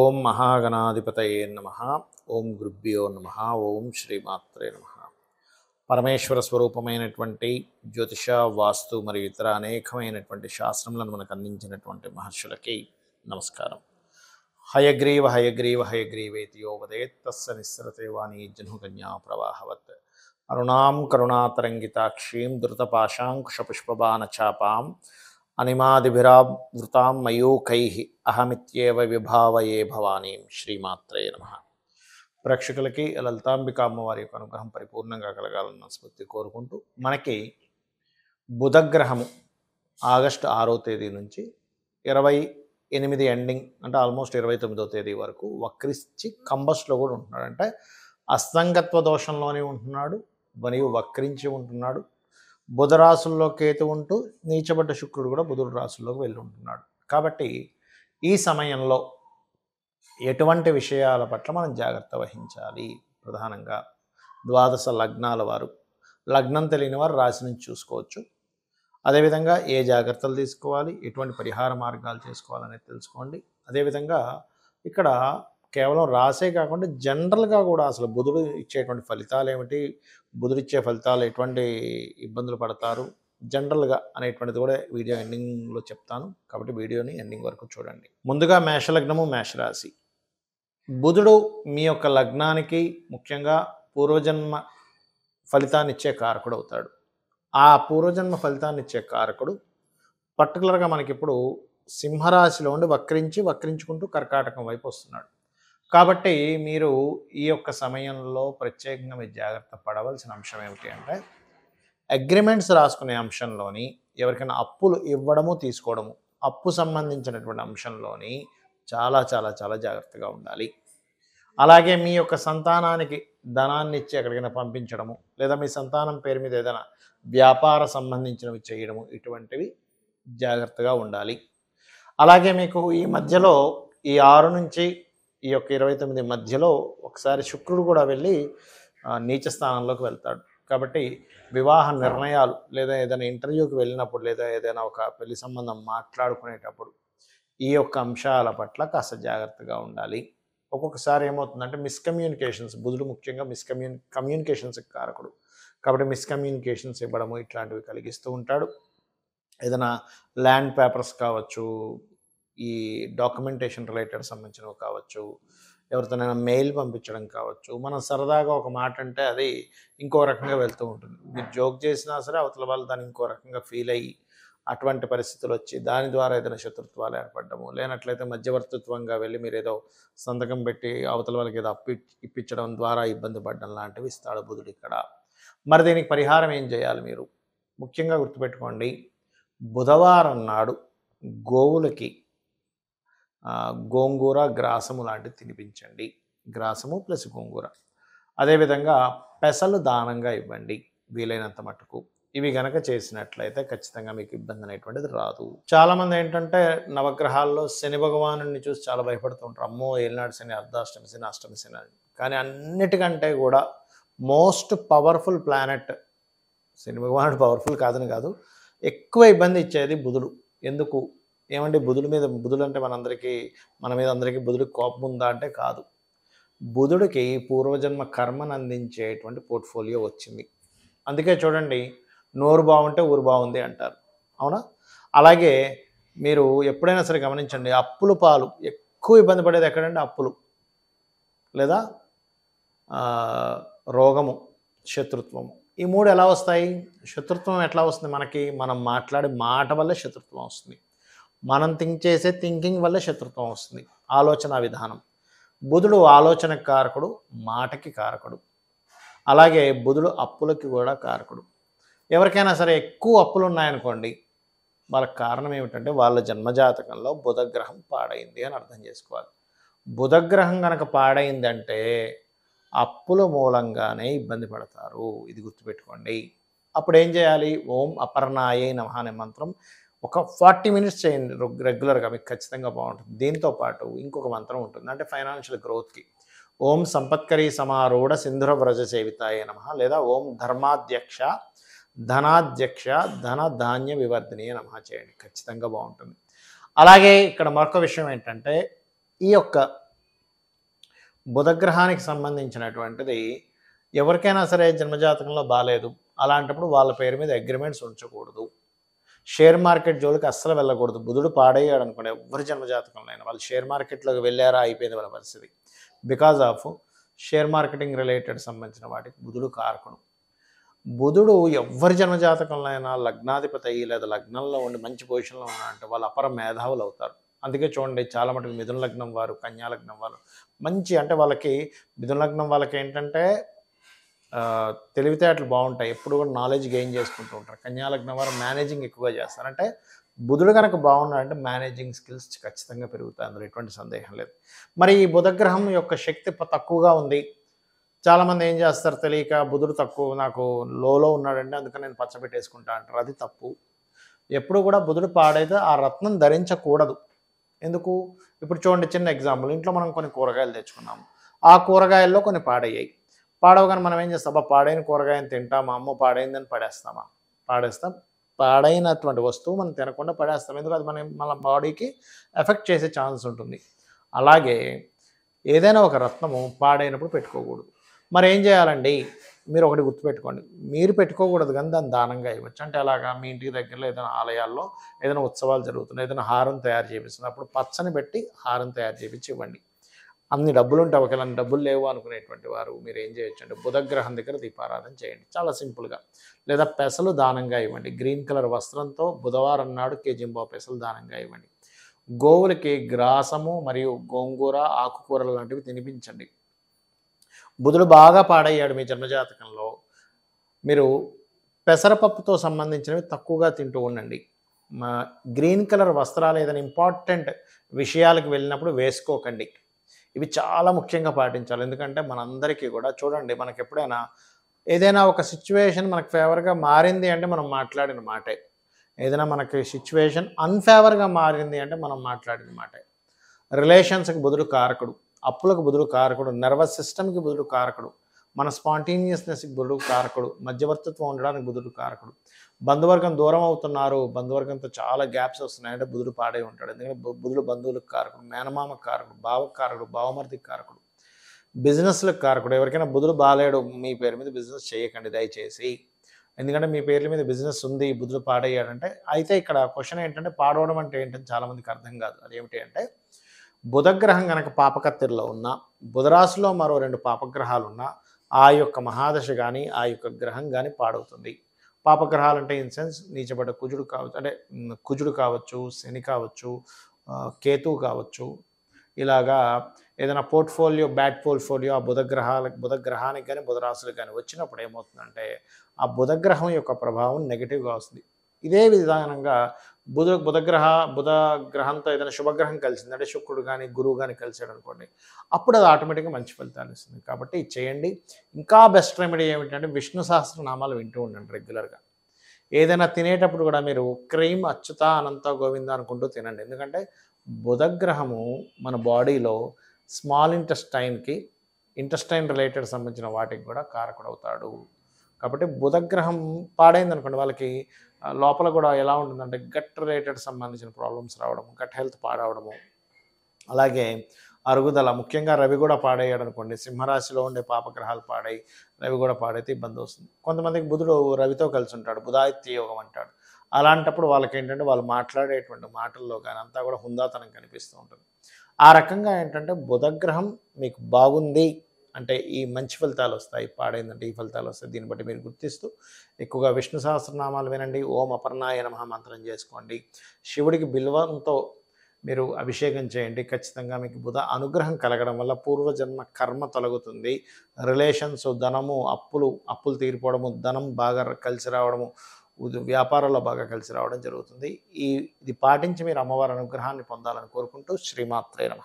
ఓం మహాగణాధిపతయే నమః. ఓం గురుభ్యో నమః. ఓం శ్రీమాత్రే నమః. పరమేశ్వర స్వరూపమైనటువంటి జ్యోతిష, వాస్తు మరియు ఇతర అనేకమైనటువంటి శాస్త్రములను మనకు అందించినటువంటి మహర్షులకి నమస్కారం. హయగ్రీవ హయగ్రీవ హయగ్రీవేతి యో వదేత్ తస్య నిస్సరతే వాణీ జహ్నుకన్యా ప్రవాహవత్. అరుణాం కరుణాతరంగితాక్షీం ధృతపాశాంకుశపుష్పబాణచాపాం అనిమాదిభిరావృతాం మయూఖైః అహమిత్యేవ విభావయే భవానీం. శ్రీమాత్రే నమః. ప్రేక్షకులకి లలితాంబిక అమ్మవారి యొక్క అనుగ్రహం పరిపూర్ణంగా కలగాలన్న స్ఫూర్తి కోరుకుంటూ, మనకి బుధగ్రహము ఆగస్టు 6వ తేదీ నుంచి 28 ఎండింగ్ అంటే ఆల్మోస్ట్ 29వ తేదీ వరకు వక్రించి కంబస్లో కూడా ఉంటున్నాడు. అంటే అస్తంగత్వ దోషంలోనే ఉంటున్నాడు మరియు వక్రించి ఉంటున్నాడు. బుధ రాశుల్లో కేతు ఉంటూ నీచబడ్డ శుక్రుడు కూడా బుధుడు రాశుల్లోకి వెళ్ళి ఉంటున్నాడు. కాబట్టి ఈ సమయంలో ఎటువంటి విషయాల పట్ల మనం జాగ్రత్త వహించాలి? ప్రధానంగా ద్వాదశ లగ్నాల వారు, లగ్నం తెలియని వారు రాశి నుంచి చూసుకోవచ్చు. అదేవిధంగా ఏ జాగ్రత్తలు తీసుకోవాలి, ఎటువంటి పరిహార మార్గాలు చేసుకోవాలనేది తెలుసుకోండి. అదేవిధంగా ఇక్కడ కేవలం రాసే కాకుండా జనరల్గా కూడా అసలు బుధుడు ఇచ్చేటువంటి ఫలితాలు ఏమిటి, బుధుడు ఇచ్చే ఫలితాలు ఎటువంటి ఇబ్బందులు పడతారు జనరల్గా అనేటువంటిది కూడా వీడియో ఎండింగ్లో చెప్తాను. కాబట్టి వీడియోని ఎండింగ్ వరకు చూడండి. ముందుగా మేషలగ్నము, మేషరాశి. బుధుడు మీ యొక్క లగ్నానికి ముఖ్యంగా పూర్వజన్మ ఫలితాన్ని ఇచ్చే కారకుడు అవుతాడు. ఆ పూర్వజన్మ ఫలితాన్ని ఇచ్చే కారకుడు పర్టికులర్గా మనకి ఇప్పుడు సింహరాశిలో ఉండి వక్రించుకుంటూ కర్కాటకం వైపు వస్తున్నాడు. కాబట్టి మీరు ఈ యొక్క సమయంలో ప్రత్యేకంగా మీరు జాగ్రత్త పడవలసిన అంశం ఏమిటి అంటే, అగ్రిమెంట్స్ రాసుకునే అంశంలోని ఎవరికైనా అప్పులు ఇవ్వడము తీసుకోవడము, అప్పు సంబంధించినటువంటి అంశంలోని చాలా చాలా చాలా జాగ్రత్తగా ఉండాలి. అలాగే మీ యొక్క సంతానానికి ధనాన్ని ఇచ్చి ఎక్కడికైనా పంపించడము, లేదా మీ సంతానం పేరు మీద ఏదైనా వ్యాపార సంబంధించినవి చేయడము, ఇటువంటివి జాగ్రత్తగా ఉండాలి. అలాగే మీకు ఈ మధ్యలో ఈ 6 నుంచి ఈ యొక్క 29 మధ్యలో ఒకసారి శుక్రుడు కూడా వెళ్ళి నీచ స్థానంలోకి వెళ్తాడు. కాబట్టి వివాహ నిర్ణయాలు, లేదా ఏదైనా ఇంటర్వ్యూకి వెళ్ళినప్పుడు, లేదా ఏదైనా ఒక పెళ్లి సంబంధం మాట్లాడుకునేటప్పుడు ఈ యొక్క అంశాల పట్ల కాస్త జాగ్రత్తగా ఉండాలి. ఒక్కొక్కసారి ఏమవుతుందంటే మిస్కమ్యూనికేషన్స్, బుధుడు ముఖ్యంగా కమ్యూనికేషన్స్కి కారకుడు. కాబట్టి మిస్కమ్యూనికేషన్స్ ఇవ్వడము ఇట్లాంటివి కలిగిస్తూ ఉంటాడు. ఏదైనా ల్యాండ్ పేపర్స్ కావచ్చు, ఈ డాక్యుమెంటేషన్ రిలేటెడ్ సంబంధించినవి కావచ్చు, ఎవరితోనైనా మెయిల్ పంపించడం కావచ్చు. మనం సరదాగా ఒక మాట అంటే అది ఇంకో రకంగా వెళ్తూ ఉంటుంది. మీరు జోక్ చేసినా సరే అవతల వాళ్ళు దాన్ని ఇంకో రకంగా ఫీల్ అయ్యి అటువంటి పరిస్థితులు వచ్చి దాని ద్వారా ఏదైనా శత్రుత్వాలు ఏర్పడము, లేనట్లయితే మధ్యవర్తిత్వంగా వెళ్ళి మీరు ఏదో సంతకం పెట్టి అవతల వాళ్ళకి ఏదో ఇప్పించడం ద్వారా ఇబ్బంది పడడం లాంటివి ఇస్తాడు బుధుడు ఇక్కడ. మరి దీనికి పరిహారం ఏం చేయాలి? మీరు ముఖ్యంగా గుర్తుపెట్టుకోండి, బుధవారం నాడు గోవులకి గోంగూర, గ్రాసము లాంటివి తినిపించండి. గ్రాసము ప్లస్ గోంగూర. అదేవిధంగా పెసలు దానంగా ఇవ్వండి వీలైనంత మటుకు. ఇవి గనక చేసినట్లయితే ఖచ్చితంగా మీకు ఇబ్బంది అనేటువంటిది రాదు. చాలామంది ఏంటంటే నవగ్రహాల్లో శని భగవానుడిని చూసి చాలా భయపడుతూ ఉంటారు. అమ్మో ఏలినాడు శని, అర్ధాష్టమి శని, అష్టమి శని అని. కానీ అన్నిటికంటే కూడా మోస్ట్ పవర్ఫుల్ ప్లానెట్ శని భగవానుడు. పవర్ఫుల్ కాదని కాదు, ఎక్కువ ఇబ్బంది ఇచ్చేది బుధుడు. ఎందుకు ఏమంటే బుధుడు అంటే మన మీద అందరికీ బుధుడికి కోపం ఉందా అంటే కాదు. బుధుడికి పూర్వజన్మ కర్మను అందించేటువంటి పోర్ట్ఫోలియో వచ్చింది. అందుకే చూడండి, నోరు బాగుంటే ఊరు బాగుంది అంటారు, అవునా? అలాగే మీరు ఎప్పుడైనా సరే గమనించండి, అప్పుల పాలు ఎక్కువ ఇబ్బంది పడేది ఎక్కడంటే అప్పులు, లేదా రోగము, శత్రుత్వము. ఈ 3 ఎలా వస్తాయి? శత్రుత్వం ఎట్లా వస్తుంది మనకి? మనం మాట్లాడే మాట వల్లే శత్రుత్వం వస్తుంది. మనం చేసే థింకింగ్ వల్లే శత్రుత్వం వస్తుంది. ఆలోచన విధానం. బుధుడు ఆలోచనకి కారకుడు, మాటకి కారకుడు. అలాగే బుధుడు అప్పులకి కూడా కారకుడు. ఎవరికైనా సరే ఎక్కువ అప్పులు ఉన్నాయనుకోండి, వాళ్ళకి కారణం ఏమిటంటే వాళ్ళ జన్మజాతకంలో బుధగ్రహం పాడైంది అని అర్థం చేసుకోవాలి. బుధగ్రహం కనుక పాడైందంటే అప్పుల మూలంగానే ఇబ్బంది పడతారు. ఇది గుర్తుపెట్టుకోండి. అప్పుడు ఏం చేయాలి? ఓం అపర్ణాయై నమః అనే మంత్రం ఒక 40 మినిట్స్ చేయండి రెగ్యులర్గా, మీకు ఖచ్చితంగా బాగుంటుంది. దీంతో పాటు ఇంకొక మంత్రం ఉంటుంది, అంటే ఫైనాన్షియల్ గ్రోత్కి. ఓం సంపత్కరీ సమారూఢ సింధుర వ్రజ సేవితాయ నమః, లేదా ఓం ధర్మాధ్యక్ష ధనాధ్యక్ష ధన ధాన్య వివర్ధిని నమః చేయండి. ఖచ్చితంగా బాగుంటుంది. అలాగే ఇక్కడ మరొక విషయం ఏంటంటే, ఈ యొక్క బుధగ్రహానికి సంబంధించినటువంటిది ఎవరికైనా సరే జన్మజాతకంలో బాలేదు. అలాంటప్పుడు వాళ్ళ పేరు మీద అగ్రిమెంట్స్ ఉంచకూడదు. షేర్ మార్కెట్ జోలికి అస్సలు వెళ్ళకూడదు. బుధుడు పాడయ్యాడనుకోండి, ఎవ్వరి జన్మజాతకంలో అయినా వాళ్ళు షేర్ మార్కెట్‌లోకి వెళ్లారా అయిపోయింది వాళ్ళ పరిస్థితి. Because of share marketing related సంబంధించిన వాటికి బుధుడు కారకుడు. బుధుడు ఎవ్వరి జన్మజాతకంలో అయినా లగ్నాధిపతి అయ్యి లేదా లగ్నంలో ఉండి మంచి పొజిషన్‌లో ఉన్నారంటే వాళ్ళు అపర మేధావులు అవుతారు. అందుకే చూడండి చాలా మటుకు మిథున లగ్నం వారు, కన్యా లగ్నం వారు మంచి అంటే వాళ్ళకి మిథున లగ్నం వాళ్ళకేంటంటే తెలివితేటలు బావుంటాయి. ఎప్పుడు కూడా నాలెడ్జ్ గెయిన్ చేసుకుంటూ ఉంటారు. కన్యా లగ్నం వారు మేనేజింగ్ ఎక్కువగా చేస్తారు. అంటే బుధుడు కనుక బాగున్నాడంటే మేనేజింగ్ స్కిల్స్ ఖచ్చితంగా పెరుగుతాయి. అందులో ఎటువంటి సందేహం లేదు. మరి ఈ బుధగ్రహం యొక్క శక్తి తక్కువగా ఉంది. చాలామంది ఏం చేస్తారు తెలియక బుధుడు తక్కువ నాకు లోలో ఉన్నాడంటే అందుకని నేను పచ్చబెట్టేసుకుంటా అంటారు. అది తప్పు. ఎప్పుడు కూడా బుధుడు పాడైతే ఆ రత్నం ధరించకూడదు. ఎందుకు? ఇప్పుడు చూడండి చిన్న ఎగ్జాంపుల్. ఇంట్లో మనం కొన్ని కూరగాయలు తెచ్చుకున్నాము. ఆ కూరగాయల్లో కొన్ని పాడయ్యాయి. పాడవగానే మనం ఏం చేస్తాం? పాడైన కూరగాయని తింటామా? అమ్మో పాడైందని పడేస్తామా? పాడేస్తాం. పాడైనటువంటి వస్తువు మనం తినకుండా పడేస్తాం. ఎందుకు? అది మన బాడీకి ఎఫెక్ట్ చేసే ఛాన్స్ ఉంటుంది. అలాగే ఏదైనా ఒక రత్నము పాడైనప్పుడు పెట్టుకోకూడదు. మరి ఏం చేయాలండి? మీరు ఒకటి గుర్తుపెట్టుకోండి. మీరు పెట్టుకోకూడదు కానీ దాన్ని దానంగా ఇవ్వచ్చు. అంటే అలాగా మీ ఇంటికి దగ్గరలో ఏదైనా ఆలయాల్లో ఏదైనా ఉత్సవాలు జరుగుతున్నాయి, ఏదైనా హారం తయారు చేపిస్తుంది, అప్పుడు పచ్చని పెట్టి హారం తయారు చేపించి ఇవ్వండి. అన్ని డబ్బులుంటే ఒకవేళ అన్ని డబ్బులు లేవు అనుకునేటువంటి వారు మీరు ఏం చేయొచ్చంటే బుధగ్రహం దగ్గర దీపారాధన చేయండి. చాలా సింపుల్గా. లేదా పెసలు దానంగా ఇవ్వండి. గ్రీన్ కలర్ వస్త్రంతో బుధవారం నాడు కేజింబావు పెసలు దానంగా ఇవ్వండి. గోవులకి గ్రాసము మరియు గోంగూర, ఆకుకూరలు లాంటివి తినిపించండి. బుధుడు బాగా పాడయ్యాడు మీ జన్మజాతకంలో. మీరు పెసరపప్పుతో సంబంధించినవి తక్కువగా తింటూ ఉండండి. గ్రీన్ కలర్ వస్త్రాలు ఏదైనా ఇంపార్టెంట్ విషయాలకు వెళ్ళినప్పుడు వేసుకోకండి. ఇవి చాలా ముఖ్యంగా పాటించాలి. ఎందుకంటే మనందరికీ కూడా చూడండి మనకు ఎప్పుడైనా ఏదైనా ఒక సిచ్యువేషన్ మనకు ఫేవర్‌గా మారింది అంటే మనం మాట్లాడిన మాటే. ఏదైనా మనకి సిచ్యువేషన్ అన్‌ఫేవర్‌గా మారింది అంటే మనం మాట్లాడిన మాటే. రిలేషన్స్‌కి బుధుడు కారకుడు. అప్పులకు బుధుడు కారకుడు. నర్వస్ సిస్టమ్‌కి బుధుడు కారకుడు. మన స్పాంటేనియస్‌నెస్‌కి బుధుడు కారకుడు. మధ్యవర్తిత్వం ఉండడానికి బుధుడు కారకుడు. బంధువర్గం దూరం అవుతున్నారు. బంధువర్గంతో చాలా గ్యాప్స్ వస్తున్నాయంటే బుధుడు పాడై ఉంటాడు. ఎందుకంటే బుధుడు బంధువులకు కారకుడు, మేనమామకు కారకుడు, బావకు కారకుడు, బావమరిదికి కారకుడు, బిజినెస్‌లకు కారకుడు. ఎవరికైనా బుధుడు బాలేడు మీ పేరు మీద బిజినెస్ చేయకండి దయచేసి. ఎందుకంటే మీ పేర్ల మీద బిజినెస్ ఉంది, బుధుడు పాడయ్యాడంటే అయితే ఇక్కడ క్వెషన్ ఏంటంటే పాడవడం అంటే ఏంటని చాలామందికి అర్థం కాదు. అదేమిటి అంటే బుధగ్రహం గనక పాపకత్తిరిలో ఉన్నా, బుధరాశిలో మరో 2 పాపగ్రహాలున్నా ఆ యొక్క మహాదశ గాని, ఆ యొక్క గ్రహం గాని పాడవుతుంది. పాపగ్రహాలంటే ఇన్ సెన్స్ నీచబడ్డ కుజుడు కావచ్చు, అంటే కుజుడు కావచ్చు, శని కావచ్చు, కేతువు కావచ్చు. ఇలాగా ఏదైనా పోర్ట్‌ఫోలియో, బ్యాడ్ పోర్ట్‌ఫోలియో ఆ బుధగ్రహానికి గాని, బుధరాశులకు గాని వచ్చినప్పుడు ఏమవుతుందంటే, ఆ బుధగ్రహం యొక్క ప్రభావం నెగెటివ్‌గా వస్తుంది. ఇదే విధానంగా బుధ గ్రహంతో ఏదైనా శుభగ్రహం కలిసింది అంటే శుక్రుడు గాని, గురువు గాని కలిసాడనుకోండి. అప్పుడు అది ఆటోమేటిక్‌గా మంచి ఫలితాన్ని ఇస్తుంది. కాబట్టి ఇది చేయండి. ఇంకా బెస్ట్ రెమెడీ ఏమిటంటే విష్ణు సహస్రనామాలు వింటూ ఉండండి రెగ్యులర్‌గా. ఏదైనా తినేటప్పుడు కూడా మీరు క్రీమ్ అచ్యుత అనంత గోవింద అనుకుంటూ తినండి. ఎందుకంటే బుధగ్రహము మన బాడీలో స్మాల్ ఇంటెస్టైన్ రిలేటెడ్ సంబంధించిన వాటికి కూడా కారకుడవుతాడు. కాబట్టి బుధగ్రహం పాడైందనుకోండి వాళ్ళకి లోపల కూడా ఎలా ఉంటుందంటే గట్ రిలేటెడ్ సంబంధించిన ప్రాబ్లమ్స్ రావడము, గట్ హెల్త్ పాడవడము, అలాగే అరుగుదల ముఖ్యంగా రవి కూడా పాడయ్యాడనుకోండి, సింహరాశిలో ఉండే పాపగ్రహాలు పాడై రవి కూడా పాడైతే ఇబ్బంది వస్తుంది. కొంతమందికి బుధుడు రవితో కలిసి ఉంటాడు, బుధాదిత్య యోగం అంటాడు. అలాంటప్పుడు వాళ్ళకేంటంటే వాళ్ళు మాట్లాడేటువంటి మాటల్లో కానీ అంతా కూడా హుందాతనం కనిపిస్తూ ఉంటుంది. ఆ రకంగా ఏంటంటే బుధగ్రహం మీకు బాగుంది అంటే ఈ మంచి ఫలితాలు వస్తాయి, పాడైందంటే ఈ ఫలితాలు వస్తాయి. దీన్ని బట్టి మీరు గుర్తిస్తూ ఎక్కువగా విష్ణు సహస్రనామాలు వినండి. ఓం అపర్ణాయ నమః మంత్రం చేసుకోండి. శివుడికి బిల్వంతో మీరు అభిషేకం చేయండి. ఖచ్చితంగా మీకు బుధ అనుగ్రహం కలగడం వల్ల పూర్వజన్మ కర్మ తొలగుతుంది. రిలేషన్స్, ధనము, అప్పులు తీరిపోవడము, ధనం బాగా కలిసి రావడము, వ్యాపారాల్లో బాగా కలిసి రావడం జరుగుతుంది. ఇది పాటించి మీరు అమ్మవారి అనుగ్రహాన్ని పొందాలని కోరుకుంటూ శ్రీమాత్రే నమః.